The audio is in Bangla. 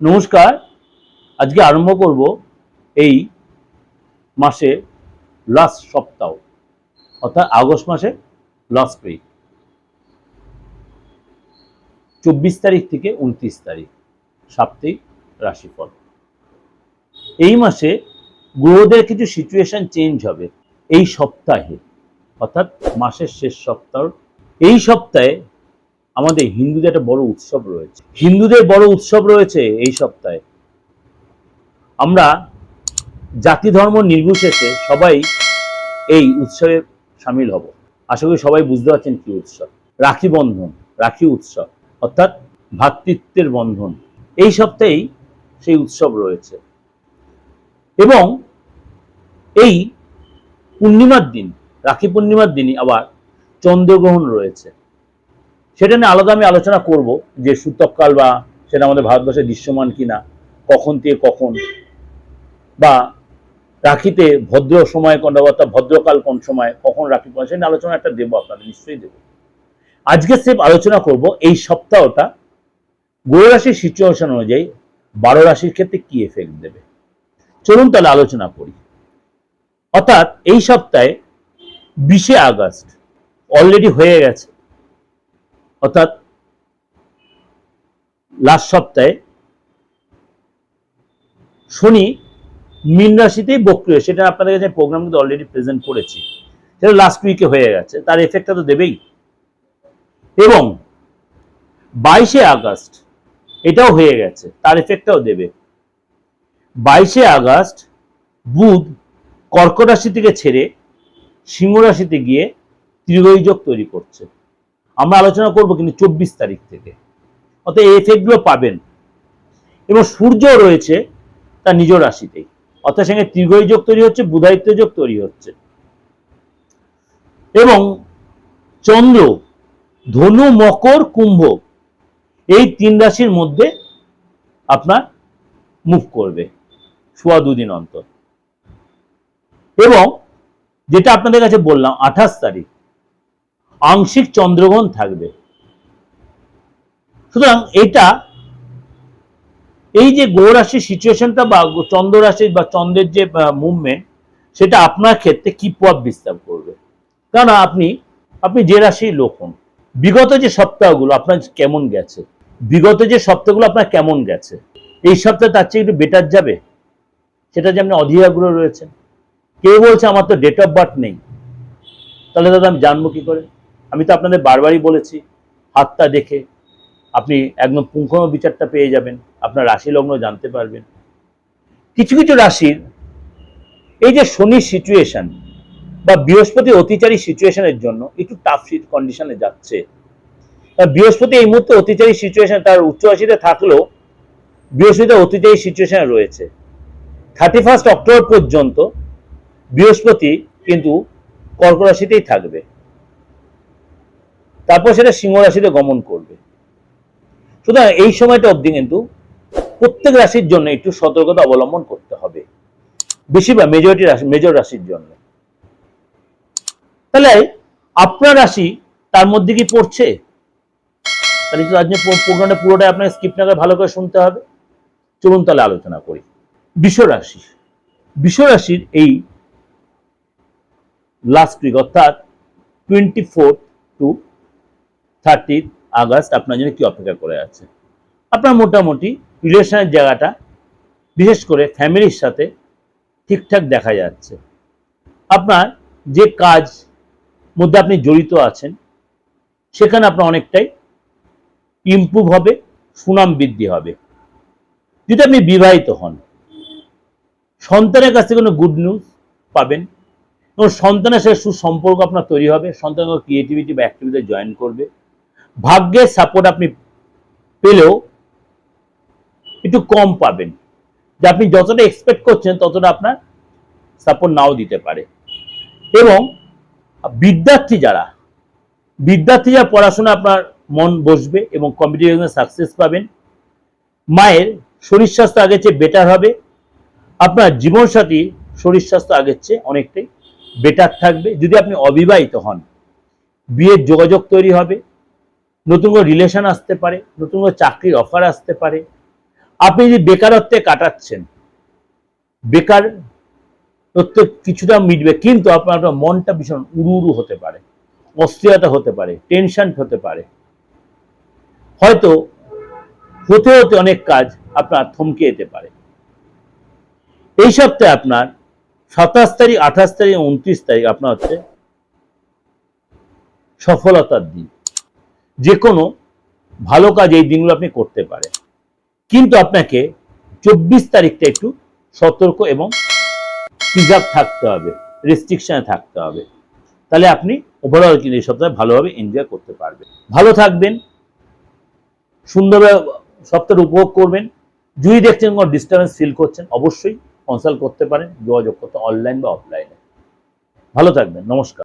নমস্কার। আজকে আরম্ভ করব এই মাসে লাস্ট সপ্তাহ, অর্থাৎ আগস্ট মাসে লাস্ট উইক, 24 তারিখ থেকে 29 তারিখ সাপ্তাহিক রাশিফল। এই মাসে গ্রহদের কিছু সিচুয়েশন চেঞ্জ হবে এই সপ্তাহে, অর্থাৎ মাসের শেষ সপ্তাহ। এই সপ্তাহে আমাদের হিন্দুদের একটা বড় উৎসব রয়েছে। এই সপ্তাহে আমরা জাতি ধর্ম নির্বিশেষে সবাই এই উৎসবে সামিল হব। আশা করি সবাই বুঝতে পারছেন কি উৎসব। রাখি বন্ধন, রাখি উৎসব, অর্থাৎ ভ্রাতৃত্বের বন্ধন। এই সপ্তাহেই সেই উৎসব রয়েছে এবং এই পূর্ণিমার দিন, রাখি পূর্ণিমার দিনই আবার চন্দ্রগ্রহণ রয়েছে। সেটা নিয়ে আলাদা আমি আলোচনা করব যে সূতককাল বা সেটা আমাদের ভারতবর্ষে দৃশ্যমান কিনা, কখন থেকে কখন, বা রাখিতে ভদ্র সময় কোনটা, অর্থাৎ ভদ্রকাল কোন সময়, কখন রাখি পড়ে, সেটা আলোচনা একটা দেবো, আপনাদের নিশ্চয়ই দেবো। আজকে সেফ আলোচনা করব এই সপ্তাহটা গ্রহ রাশির সিচুয়েশন অনুযায়ী 12 রাশির ক্ষেত্রে কি এফেক্ট দেবে। চলুন তাহলে আলোচনা করি। অর্থাৎ এই সপ্তাহে 20 আগস্ট অলরেডি হয়ে গেছে, অর্থাৎ লাস্ট সপ্তাহে শনি মীন রাশিতেই বক্রিয়, সেটা আপনাদের কাছে প্রোগ্রাম কিন্তু অলরেডি প্রেজেন্ট করেছি। সেটা লাস্ট উইকে হয়ে গেছে, তার এফেক্টটা তো দেবেই। এবং 22 আগস্ট এটাও হয়ে গেছে, তার এফেক্টটাও দেবে। 22 আগস্ট বুধ কর্কট রাশি থেকে ছেড়ে সিংহ রাশিতে গিয়ে ত্রিগোই যোগ তৈরি করছে। আমরা আলোচনা করব কিন্তু 24 তারিখ থেকে, অর্থাৎ এই এফেক্টগুলো পাবেন। এবং সূর্য রয়েছে তার নিজ রাশিতেই, অর্থাৎ সঙ্গে ত্রিগোই যোগ তৈরি হচ্ছে, বুধায়িত্ব যোগ তৈরি হচ্ছে। এবং চন্দ্র ধনু, মকর, কুম্ভ এই 3 রাশির মধ্যে আপনার মুভ করবে সোয়া 2 দিন অন্তর। এবং যেটা আপনাদের কাছে বললাম 28 তারিখ আংশিক চন্দ্রগ্রহণ থাকবে। সুতরাং এটা এই যে গ্রহ রাশির সিচুয়েশনটা বা চন্দ্র রাশি বা চন্দ্রের যে মুভমেন্ট, সেটা আপনার ক্ষেত্রে কি প্রভাব বিস্তার করবে। কারণ আপনি যে রাশির লোক হন, বিগত যে সপ্তাহগুলো আপনার কেমন গেছে, এই সপ্তাহে তার চেয়ে একটু বেটার যাবে, সেটা যে আপনি অধীরাগ্রহ রয়েছেন। কেউ বলছে আমার তো ডেট অফ বার্থ নেই, তাহলে দাদা আমি জানবো কি করে? আমি তো আপনাদের বারবারই বলেছি, হাতটা দেখে আপনি একদম পুঙ্খানু বিচারটা পেয়ে যাবেন, আপনার রাশি লগ্ন জানতে পারবেন। কিছু কিছু রাশির এই যে শনির সিচুয়েশন বা বৃহস্পতি অতিচারী সিচুয়েশনের জন্য একটু টাফ কন্ডিশনে যাচ্ছে। বৃহস্পতি এই মুহূর্তে অতিচারী সিচুয়েশন, তার উচ্চ রাশিতে থাকলেও বৃহস্পতি অতিচারী সিচুয়েশনে রয়েছে। 31 অক্টোবর পর্যন্ত বৃহস্পতি কিন্তু কর্ক রাশিতেই থাকবে, তারপর সেটা সিংহ রাশিতে গমন করবে। সুতরাং এই সময়টা অবধি কিন্তু প্রত্যেক রাশির জন্য একটু সতর্কতা অবলম্বন করতে হবে, বেশিরভাগ মেজর রাশির জন্য। তাহলে আপনার রাশি তার মধ্যে কি পড়ছে? তাহলে তো আজকে প্রোগ্রামটা পুরোটাই আপনাকে স্কিপ না করে ভালো করে শুনতে হবে। চলুন তাহলে আলোচনা করি। বৃষ রাশির এই লাস্ট উইক, অর্থাৎ 24 to 30 আগস্ট আপনার জন্য কি অপেক্ষা করে আছে। আপনার মোটামুটি রিলেশনের জায়গাটা, বিশেষ করে ফ্যামিলির সাথে ঠিকঠাক দেখা যাচ্ছে। আপনার যে কাজ মধ্যে আপনি জড়িত আছেন সেখানে আপনার অনেকটাই ইমপ্রুভ হবে, সুনাম বৃদ্ধি হবে। যদি আপনি বিবাহিত হন, সন্তানের কাছ থেকে কোনো গুড নিউজ পাবেন এবং সন্তানের সাথে সুসম্পর্ক আপনার তৈরি হবে। সন্তান ক্রিয়েটিভিটি বা অ্যাক্টিভিটিতে জয়েন করবে। ভাগ্যের সাপোর্ট আপনি পেলেও একটু কম পাবেন, যে আপনি যতটা এক্সপেক্ট করছেন ততটা আপনার সাপোর্ট নাও দিতে পারে। এবং বিদ্যার্থী যারা পড়াশোনা আপনার মন বসবে এবং কম্পিটিটিভ এক্সামে সাকসেস পাবেন। মায়ের শরীর স্বাস্থ্য আগের চেয়ে বেটার হবে। আপনার জীবনসাথী শরীর স্বাস্থ্য আগের চেয়ে অনেকটাই বেটার থাকবে। যদি আপনি অবিবাহিত হন, বিয়ের যোগাযোগ তৈরি হবে, নতুন করে রিলেশন আসতে পারে, নতুন করে চাকরির অফার আসতে পারে। আপনি যদি বেকারত্বে কাটাচ্ছেন, বেকারত্ব কিছুটা মিটবে, কিন্তু আপনার মনটা ভীষণ উড়ু হতে পারে, অস্থিরতা হতে পারে, টেনশন হতে পারে, হয়তো হতে হতে অনেক কাজ আপনার থমকে যেতে পারে। এই সপ্তাহে আপনার 27 তারিখ, 28 তারিখ, 29 তারিখ আপনার হচ্ছে সফলতার দিন। যে কোনো ভালো কাজ এই দিনগুলো আপনি করতে পারেন, কিন্তু আপনাকে 24 তারিখটা একটু সতর্ক এবং প্রিজার্ভ থাকতে হবে, রেস্ট্রিকশনে থাকতে হবে। তাহলে আপনি ওভারঅল কিন্তু এই সপ্তাহে ভালোভাবে এনজয় করতে পারবেন। ভালো থাকবেন, সুন্দরভাবে সপ্তাহটা উপভোগ করবেন। যদি দেখছেন কোনো ডিস্টার্বেন্স ফিল করছেন, অবশ্যই কনসাল্ট করতে পারেন, যোগাযোগ করতে, অনলাইন বা অফলাইনে। ভালো থাকবেন, নমস্কার।